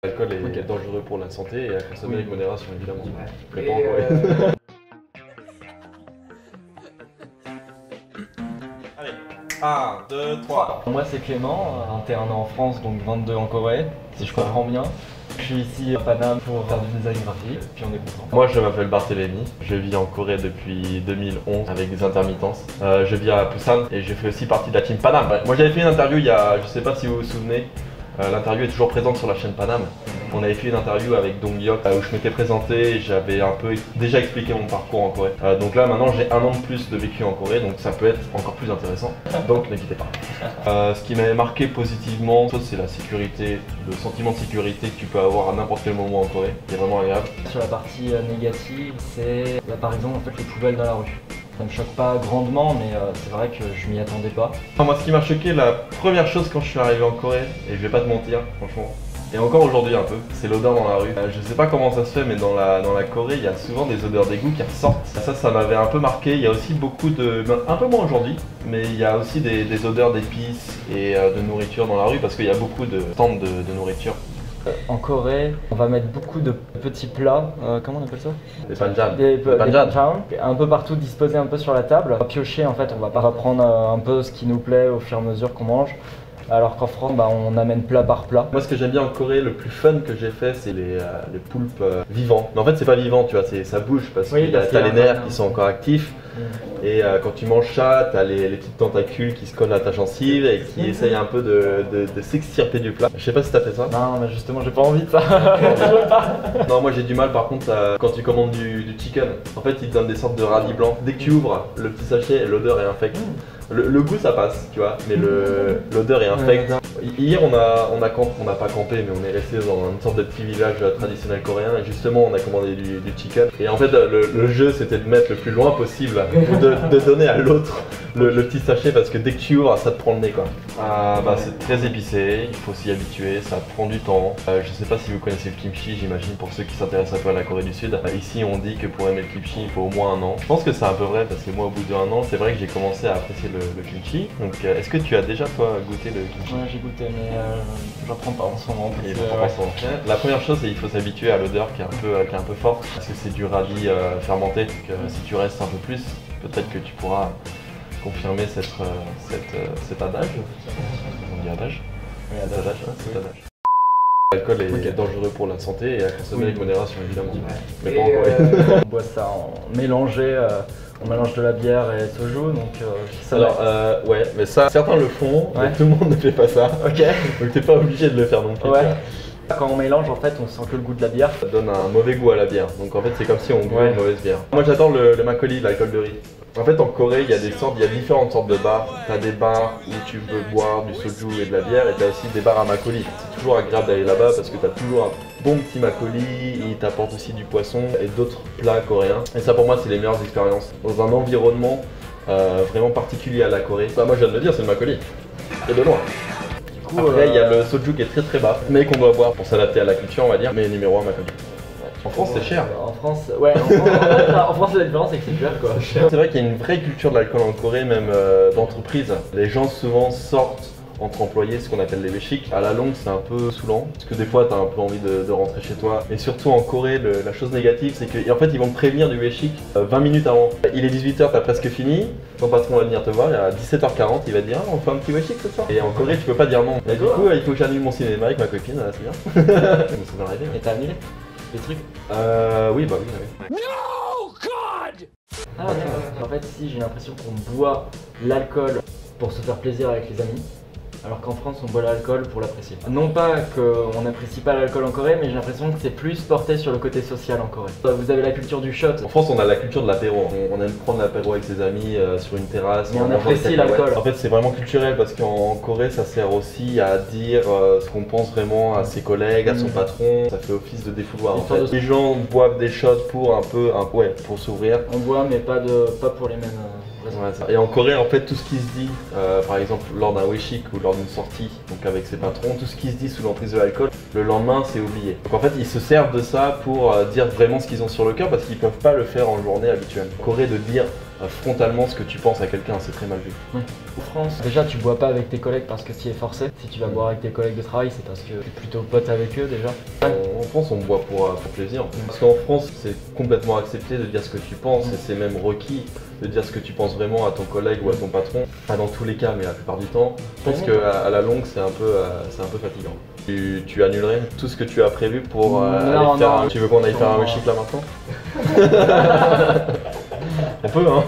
L'alcool est dangereux pour la santé et à consommer avec modération évidemment. Mais pas en Corée. Allez, 1, 2, 3. Moi c'est Clément, 21 ans en France, donc 22 en Corée, si je comprends bien. Je suis ici à Paname pour faire du design graphique, puis on est content. Moi je m'appelle Barthélémy, je vis en Corée depuis 2011 avec des intermittences. Je vis à Busan et je fais aussi partie de la team Paname. Moi j'avais fait une interview il y a, je sais pas si vous vous souvenez, l'interview est toujours présente sur la chaîne Paname. On avait fait une interview avec Dong Hyuk où je m'étais présenté et j'avais un peu déjà expliqué mon parcours en Corée. Donc là maintenant j'ai un an de plus de vécu en Corée, donc ça peut être encore plus intéressant, donc n'hésitez pas. Ce qui m'avait marqué positivement, c'est la sécurité, le sentiment de sécurité que tu peux avoir à n'importe quel moment en Corée, qui est vraiment agréable. Sur la partie négative, c'est par exemple les poubelles dans la rue. Ça me choque pas grandement, mais c'est vrai que je m'y attendais pas. Moi ce qui m'a choqué, la première chose quand je suis arrivé en Corée, et je vais pas te mentir franchement, et encore aujourd'hui un peu, c'est l'odeur dans la rue. Je sais pas comment ça se fait, mais dans la Corée, il y a souvent des odeurs d'égout qui ressortent. Ça m'avait un peu marqué. Il y a aussi beaucoup de... un peu moins aujourd'hui, mais il y a aussi des odeurs d'épices et de nourriture dans la rue parce qu'il y a beaucoup de stands de nourriture. En Corée, on va mettre beaucoup de petits plats, comment on appelle ça? Des banjan. Des banjan, un peu partout disposés un peu sur la table. On va piocher en fait, on va pas prendre un peu ce qui nous plaît au fur et à mesure qu'on mange. Alors qu'en France, on amène plat par plat. Moi, ce que j'aime bien en Corée, le plus fun que j'ai fait, c'est les poulpes vivants. Mais en fait, c'est pas vivant, tu vois, ça bouge parce que t'as les nerfs qui sont encore actifs. Et quand tu manges ça, t'as les petites tentacules qui se collent à ta gencive et qui essayent un peu de s'extirper du plat. Je sais pas si t'as fait ça. Non, mais justement, j'ai pas envie de ça. Non, moi j'ai du mal par contre quand tu commandes du chicken. En fait, ils te donnent des sortes de radis blancs. Dès que tu ouvres le petit sachet, l'odeur est infecte. Le goût ça passe, tu vois, mais l'odeur est infecte. Hier on n'a pas campé, mais on est resté dans une sorte de petit village traditionnel coréen et justement on a commandé du chicken. Et en fait le jeu c'était de mettre le plus loin possible ou de donner à l'autre le petit sachet parce que dès que tu ouvres ça te prend le nez quoi. C'est très épicé, il faut s'y habituer, ça prend du temps. Je sais pas si vous connaissez le kimchi, j'imagine pour ceux qui s'intéressent un peu à la Corée du Sud. Ici on dit que pour aimer le kimchi il faut au moins un an. Je pense que c'est un peu vrai parce que moi au bout d'un an c'est vrai que j'ai commencé à apprécier le kimchi. Donc est-ce que tu as déjà toi goûté le kimchi? Ouais j'ai goûté mais j'en prends pas en ce moment. La première chose c'est qu'il faut s'habituer à l'odeur qui est un peu forte parce que c'est du radis fermenté. Donc si tu restes un peu plus, peut-être que tu pourras confirmer cet adage. On dit adage? Oui, adage. L'alcool est dangereux pour la santé et à consommer avec modération évidemment. Mais pas en Corée. On boit ça mélangé. On mélange de la bière et soju, donc alors ouais, mais ça, certains le font, mais tout le monde ne fait pas ça. Ok. Donc t'es pas obligé de le faire non plus. Ouais. Quand on mélange, en fait, on sent que le goût de la bière. Ça donne un mauvais goût à la bière, donc en fait c'est comme si on buvait une mauvaise bière. Moi j'adore le makgeolli, l'alcool de riz. En fait en Corée il y a différentes sortes de bars. T'as des bars où tu peux boire du soju et de la bière et t'as aussi des bars à makgeolli. C'est toujours agréable d'aller là-bas parce que t'as toujours un bon petit makgeolli, ils t'apportent aussi du poisson et d'autres plats coréens. Et ça pour moi c'est les meilleures expériences. Dans un environnement vraiment particulier à la Corée. Moi je viens de le dire, c'est le makgeolli. Et de loin. Après il y a le soju qui est très très bas, mais qu'on doit boire pour s'adapter à la culture on va dire, mais numéro 1 makgeolli. En France c'est cher. En France, ouais, en France la différence c'est que c'est cher quoi. C'est vrai qu'il y a une vraie culture de l'alcool en Corée, même d'entreprise. Les gens souvent sortent entre employés, ce qu'on appelle les weshik. À la longue c'est un peu saoulant, parce que des fois tu as un peu envie de rentrer chez toi. Et surtout en Corée, la chose négative c'est qu'en fait ils vont te prévenir du weshik 20 minutes avant. Il est 18h, t'as presque fini, ton patron va venir te voir, et à 17h40 il va te dire on fait un petit weshik ce soir. Et en Corée tu peux pas dire non. Et du coup il faut que j'annule mon cinéma avec ma copine, c'est bien. Ça m'est arrivé. Et t'as annulé les trucs? Oui. No God! Ah d'accord. En fait ici j'ai l'impression qu'on boit l'alcool pour se faire plaisir avec les amis. Alors qu'en France on boit l'alcool pour l'apprécier. Non pas qu'on n'apprécie pas l'alcool en Corée, mais j'ai l'impression que c'est plus porté sur le côté social en Corée. Vous avez la culture du shot. En France on a la culture de l'apéro, on aime prendre l'apéro avec ses amis sur une terrasse. Mais on apprécie l'alcool. En fait c'est vraiment culturel parce qu'en Corée ça sert aussi à dire ce qu'on pense vraiment à ses collègues, à son patron. Ça fait office de défouloir en fait. Les gens boivent des shots pour pour s'ouvrir. On boit mais pas pour les mêmes raisons. Et en Corée en fait tout ce qui se dit, par exemple lors d'un weshik ou lors d'une sortie, donc avec ses patrons, tout ce qui se dit sous l'emprise de l'alcool, le lendemain c'est oublié. Donc en fait ils se servent de ça pour dire vraiment ce qu'ils ont sur le cœur parce qu'ils peuvent pas le faire en journée habituelle. En Corée de dire frontalement ce que tu penses à quelqu'un, c'est très mal vu. En France, déjà tu bois pas avec tes collègues parce que tu y es forcé. Si tu vas boire avec tes collègues de travail, c'est parce que tu es plutôt pote avec eux déjà. En France, on boit pour plaisir. Parce qu'en France, c'est complètement accepté de dire ce que tu penses et c'est même requis de dire ce que tu penses vraiment à ton collègue ou à ton patron. Pas dans tous les cas, mais la plupart du temps. Je pense qu'à la longue, c'est un peu fatigant. Tu annulerais tout ce que tu as prévu pour aller faire un... Tu veux qu'on aille faire un chic là maintenant? On peut, hein.